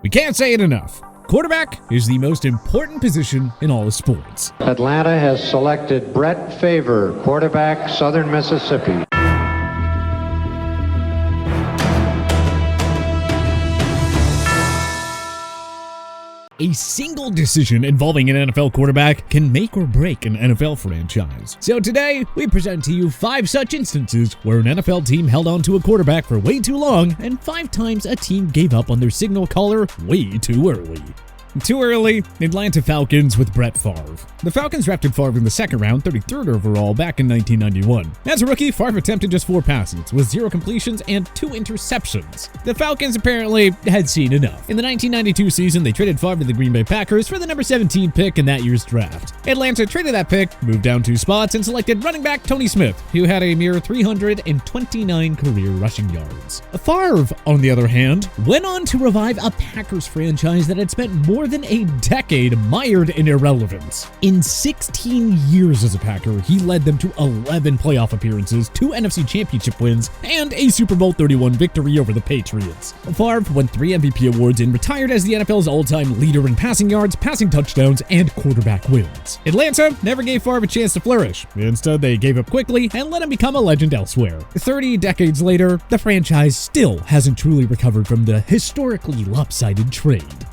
We can't say it enough. Quarterback is the most important position in all of sports. Atlanta has selected Brett Favre, quarterback, Southern Mississippi. A single decision involving an NFL quarterback can make or break an NFL franchise. So today, we present to you 5 such instances where an NFL team held on to a quarterback for way too long, and 5 times a team gave up on their signal caller way too early. Too early, Atlanta Falcons with Brett Favre. The Falcons drafted Favre in the second round, 33rd overall, back in 1991. As a rookie, Favre attempted just 4 passes, with 0 completions and 2 interceptions. The Falcons apparently had seen enough. In the 1992 season, they traded Favre to the Green Bay Packers for the number 17 pick in that year's draft. Atlanta traded that pick, moved down 2 spots, and selected running back Tony Smith, who had a mere 329 career rushing yards. Favre, on the other hand, went on to revive a Packers franchise that had spent more than a decade mired in irrelevance. In 16 years as a Packer, he led them to 11 playoff appearances, 2 NFC Championship wins, and a Super Bowl 31 victory over the Patriots. Favre won 3 MVP awards and retired as the NFL's all-time leader in passing yards, passing touchdowns, and quarterback wins. Atlanta never gave Favre a chance to flourish. Instead, they gave up quickly and let him become a legend elsewhere. 30 decades later, the franchise still hasn't truly recovered from the historically lopsided trade.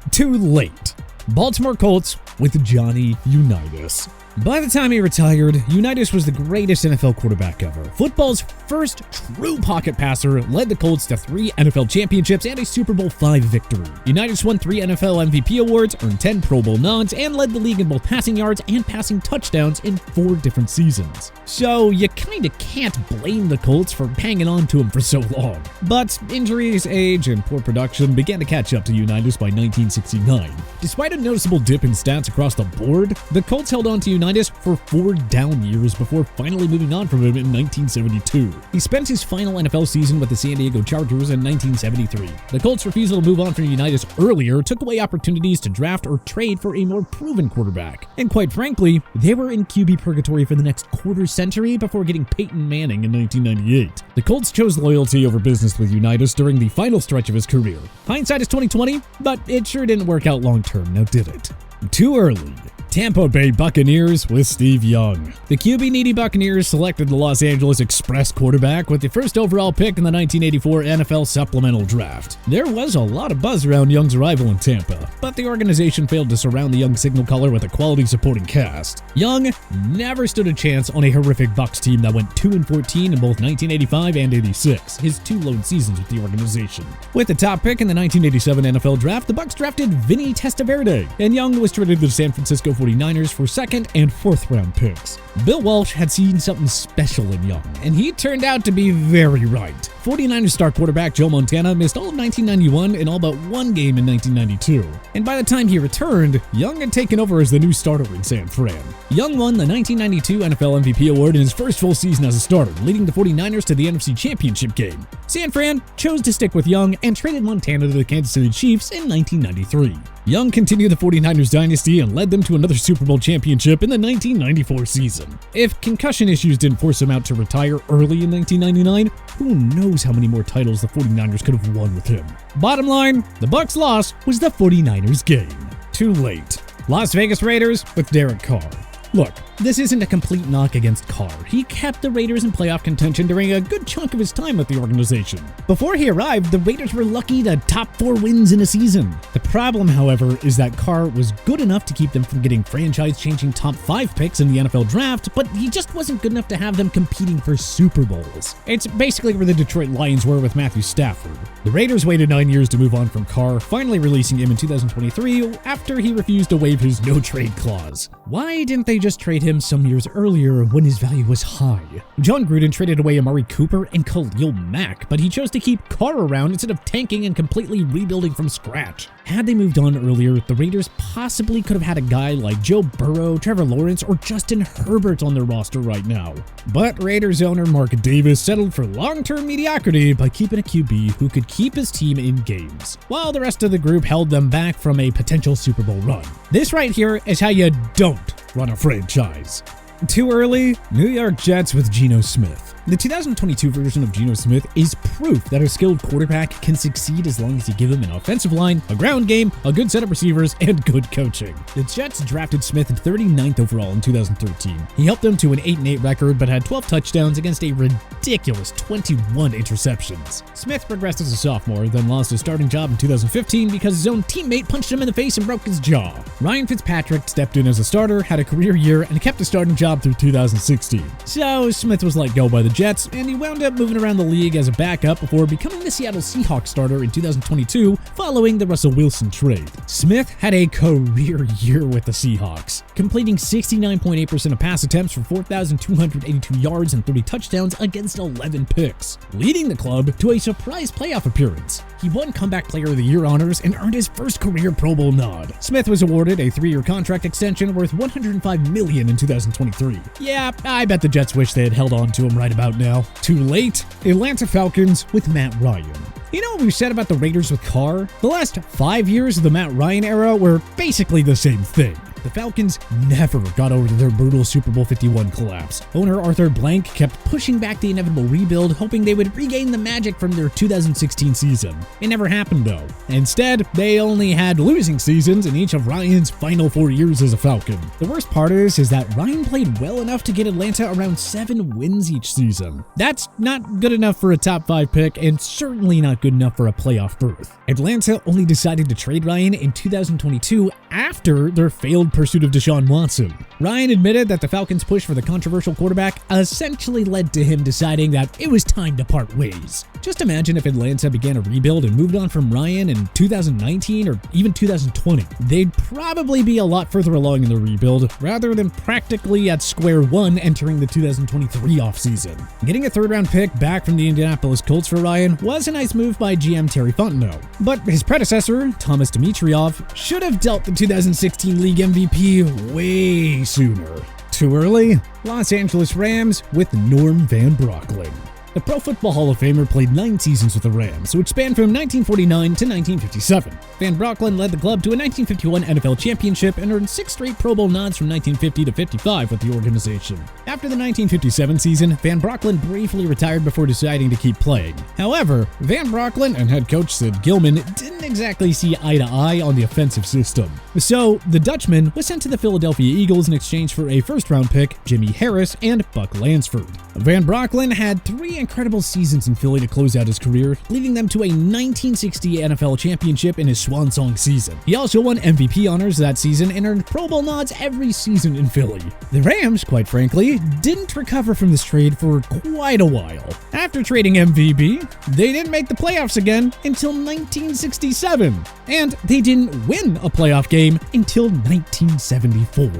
Too late. Baltimore Colts with Johnny Unitas. By the time he retired, Unitas was the greatest NFL quarterback ever. Football's first true pocket passer, led the Colts to 3 NFL championships and a Super Bowl V victory. Unitas won 3 NFL MVP awards, earned 10 Pro Bowl nods, and led the league in both passing yards and passing touchdowns in 4 different seasons. So you kinda can't blame the Colts for hanging on to him for so long. But injuries, age, and poor production began to catch up to Unitas by 1969. Despite a noticeable dip in stats across the board, the Colts held on to Unitas for 4 down years before finally moving on from him in 1972. He spent his final NFL season with the San Diego Chargers in 1973. The Colts' refusal to move on from Unitas earlier took away opportunities to draft or trade for a more proven quarterback. And quite frankly, they were in QB purgatory for the next quarter century before getting Peyton Manning in 1998. The Colts chose loyalty over business with Unitas during the final stretch of his career. Hindsight is 2020, but it sure didn't work out long term, now did it? Too early. Tampa Bay Buccaneers with Steve Young. The QB-needy Buccaneers selected the Los Angeles Express quarterback with the first overall pick in the 1984 NFL Supplemental Draft. There was a lot of buzz around Young's arrival in Tampa, but the organization failed to surround the young signal caller with a quality supporting cast. Young never stood a chance on a horrific Bucs team that went 2-14 in both 1985 and 86, his 2 lone seasons with the organization. With the top pick in the 1987 NFL Draft, the Bucs drafted Vinny Testaverde, and Young was traded to the San Francisco 49ers for 2nd and 4th round picks. Bill Walsh had seen something special in Young, and he turned out to be very right. 49ers star quarterback Joe Montana missed all of 1991 and all but 1 game in 1992. And by the time he returned, Young had taken over as the new starter in San Fran. Young won the 1992 NFL MVP award in his first full season as a starter, leading the 49ers to the NFC Championship game. San Fran chose to stick with Young and traded Montana to the Kansas City Chiefs in 1993. Young continued the 49ers dynasty and led them to another Super Bowl championship in the 1994 season. If concussion issues didn't force him out to retire early in 1999, who knows how many more titles the 49ers could have won with him. Bottom line, the Bucs' loss was the 49ers' game. Too late. Las Vegas Raiders with Derek Carr. Look, this isn't a complete knock against Carr. He kept the Raiders in playoff contention during a good chunk of his time with the organization. Before he arrived, the Raiders were lucky to top 4 wins in a season. The problem, however, is that Carr was good enough to keep them from getting franchise-changing top 5 picks in the NFL draft, but he just wasn't good enough to have them competing for Super Bowls. It's basically where the Detroit Lions were with Matthew Stafford. The Raiders waited 9 years to move on from Carr, finally releasing him in 2023 after he refused to waive his no-trade clause. Why didn't they just trade him some years earlier when his value was high? John Gruden traded away Amari Cooper and Khalil Mack, but he chose to keep Carr around instead of tanking and completely rebuilding from scratch. Had they moved on earlier, the Raiders possibly could have had a guy like Joe Burrow, Trevor Lawrence, or Justin Herbert on their roster right now. But Raiders owner Mark Davis settled for long-term mediocrity by keeping a QB who could keep his team in games, while the rest of the group held them back from a potential Super Bowl run. This right here is how you don't run a franchise. Too early? New York Jets with Geno Smith. The 2022 version of Geno Smith is proof that a skilled quarterback can succeed as long as you give him an offensive line, a ground game, a good set of receivers, and good coaching. The Jets drafted Smith 39th overall in 2013. He helped them to an 8-8 record, but had 12 touchdowns against a ridiculous 21 interceptions. Smith progressed as a sophomore, then lost his starting job in 2015 because his own teammate punched him in the face and broke his jaw. Ryan Fitzpatrick stepped in as a starter, had a career year, and kept his starting job through 2016. So Smith was let go by the Jets, and he wound up moving around the league as a backup before becoming the Seattle Seahawks starter in 2022 following the Russell Wilson trade. Smith had a career year with the Seahawks, completing 69.8% of pass attempts for 4,282 yards and 30 touchdowns against 11 picks, leading the club to a surprise playoff appearance. He won Comeback Player of the Year honors and earned his first career Pro Bowl nod. Smith was awarded a 3-year contract extension worth $105 million in 2023. Yeah, I bet the Jets wish they had held on to him right about now. Too late? Atlanta Falcons with Matt Ryan. You know what we've said about the Raiders with Carr? The last 5 years of the Matt Ryan era were basically the same thing. The Falcons never got over their brutal Super Bowl 51 collapse. Owner Arthur Blank kept pushing back the inevitable rebuild, hoping they would regain the magic from their 2016 season. It never happened though. Instead, they only had losing seasons in each of Ryan's final 4 years as a Falcon. The worst part is that Ryan played well enough to get Atlanta around 7 wins each season. That's not good enough for a top 5 pick and certainly not good enough for a playoff berth. Atlanta only decided to trade Ryan in 2022 after their failed pursuit of Deshaun Watson. Ryan admitted that the Falcons' push for the controversial quarterback essentially led to him deciding that it was time to part ways. Just imagine if Atlanta began a rebuild and moved on from Ryan in 2019 or even 2020. They'd probably be a lot further along in the rebuild rather than practically at square one entering the 2023 offseason. Getting a third-round pick back from the Indianapolis Colts for Ryan was a nice move by GM Terry Fontenot, but his predecessor, Thomas Dimitroff, should have dealt the 2016 league MVP way sooner. Too early? Los Angeles Rams with Norm Van Brocklin. The Pro Football Hall of Famer played 9 seasons with the Rams, which spanned from 1949 to 1957. Van Brocklin led the club to a 1951 NFL championship and earned 6 straight Pro Bowl nods from 1950 to 55 with the organization. After the 1957 season, Van Brocklin briefly retired before deciding to keep playing. However, Van Brocklin and head coach Sid Gilman didn't exactly see eye to eye on the offensive system. So, the Dutchman was sent to the Philadelphia Eagles in exchange for a first-round pick, Jimmy Harris, and Buck Lansford. Van Brocklin had 3 incredible seasons in Philly to close out his career, leading them to a 1960 NFL championship in his swan song season. He also won MVP honors that season and earned Pro Bowl nods every season in Philly. The Rams, quite frankly, didn't recover from this trade for quite a while. After trading MVP, they didn't make the playoffs again until 1967, and they didn't win a playoff game until 1974.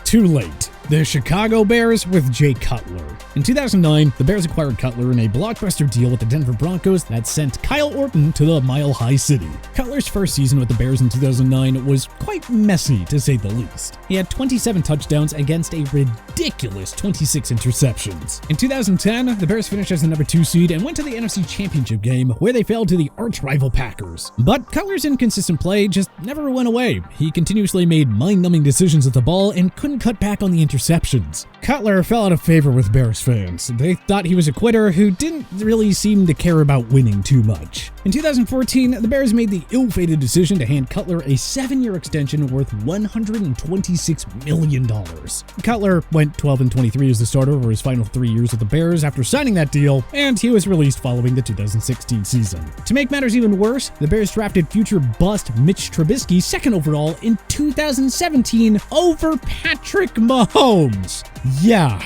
Too late. The Chicago Bears with Jay Cutler. In 2009, the Bears acquired Cutler in a blockbuster deal with the Denver Broncos that sent Kyle Orton to the Mile High City. Cutler's first season with the Bears in 2009 was quite messy, to say the least. He had 27 touchdowns against a ridiculous 26 interceptions. In 2010, the Bears finished as the number 2 seed and went to the NFC Championship game, where they fell to the arch-rival Packers. But Cutler's inconsistent play just never went away. He continuously made mind-numbing decisions with the ball and couldn't cut back on the interceptions. Cutler fell out of favor with Bears fans. They thought he was a quitter who didn't really seem to care about winning too much. In 2014, the Bears made the ill-fated decision to hand Cutler a 7-year extension worth $126 million. Cutler went 12-23 as the starter over his final 3 years with the Bears after signing that deal, and he was released following the 2016 season. To make matters even worse, the Bears drafted future bust Mitch Trubisky 2nd overall in 2017 over Patrick Mahomes. Yeah,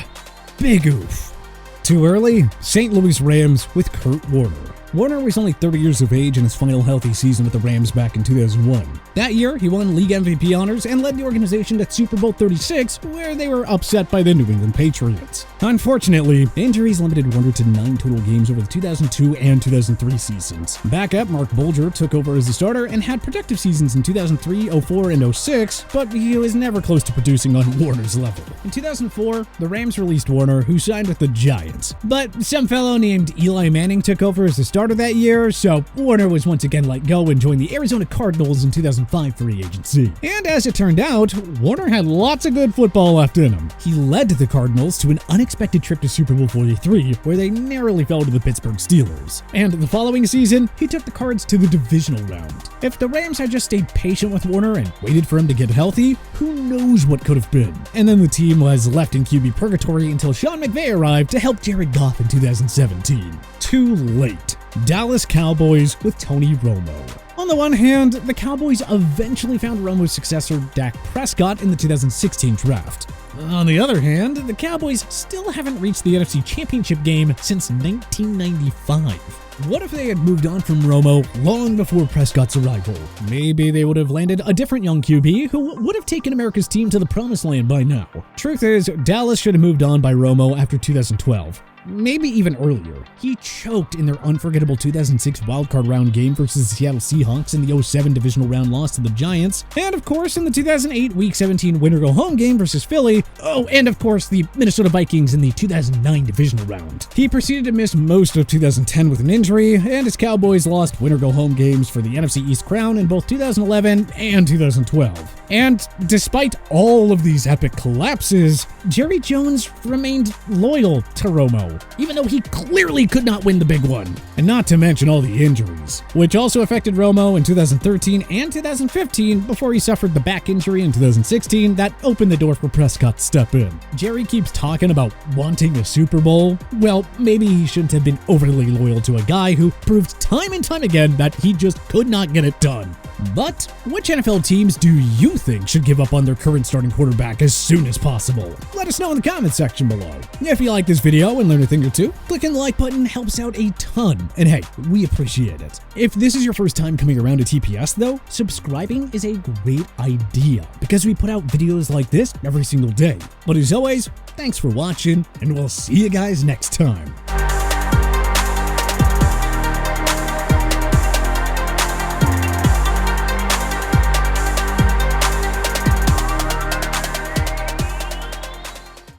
big oof. Too early? St. Louis Rams with Kurt Warner. Warner was only 30 years of age in his final healthy season with the Rams back in 2001. That year, he won league MVP honors and led the organization to Super Bowl 36, where they were upset by the New England Patriots. Unfortunately, injuries limited Warner to 9 total games over the 2002 and 2003 seasons. Backup Mark Bulger took over as the starter and had productive seasons in 2003, 04, and 06, but he was never close to producing on Warner's level. In 2004, the Rams released Warner, who signed with the Giants, but some fellow named Eli Manning took over as the starter start of that year, so Warner was once again let go and joined the Arizona Cardinals in 2005 free agency. And as it turned out, Warner had lots of good football left in him. He led the Cardinals to an unexpected trip to Super Bowl 43, where they narrowly fell to the Pittsburgh Steelers. And the following season, he took the Cards to the divisional round. If the Rams had just stayed patient with Warner and waited for him to get healthy, who knows what could have been. And then the team was left in QB purgatory until Sean McVay arrived to help Jared Goff in 2017. Too late. Dallas Cowboys with Tony Romo. On the one hand, the Cowboys eventually found Romo's successor, Dak Prescott, in the 2016 draft. On the other hand, the Cowboys still haven't reached the NFC Championship game since 1995. What if they had moved on from Romo long before Prescott's arrival? Maybe they would have landed a different young QB who would have taken America's team to the promised land by now. Truth is, Dallas should have moved on by Romo after 2012. Maybe even earlier. He choked in their unforgettable 2006 wildcard round game versus the Seattle Seahawks in the 07 divisional round loss to the Giants, and of course in the 2008 Week 17 winner-go-home game versus Philly, and of course the Minnesota Vikings in the 2009 divisional round. He proceeded to miss most of 2010 with an injury, and his Cowboys lost winner-go-home games for the NFC East crown in both 2011 and 2012. And despite all of these epic collapses, Jerry Jones remained loyal to Romo, even though he clearly could not win the big one. And not to mention all the injuries, which also affected Romo in 2013 and 2015 before he suffered the back injury in 2016 that opened the door for Prescott to step in. Jerry keeps talking about wanting a Super Bowl. Well, maybe he shouldn't have been overly loyal to a guy who proved time and time again that he just could not get it done. But which NFL teams do you think should give up on their current starting quarterback as soon as possible? Let us know in the comments section below. If you like this video and learned a thing or two, clicking the like button helps out a ton, and hey, we appreciate it. If this is your first time coming around to TPS though, subscribing is a great idea because we put out videos like this every single day. But as always, thanks for watching, and we'll see you guys next time.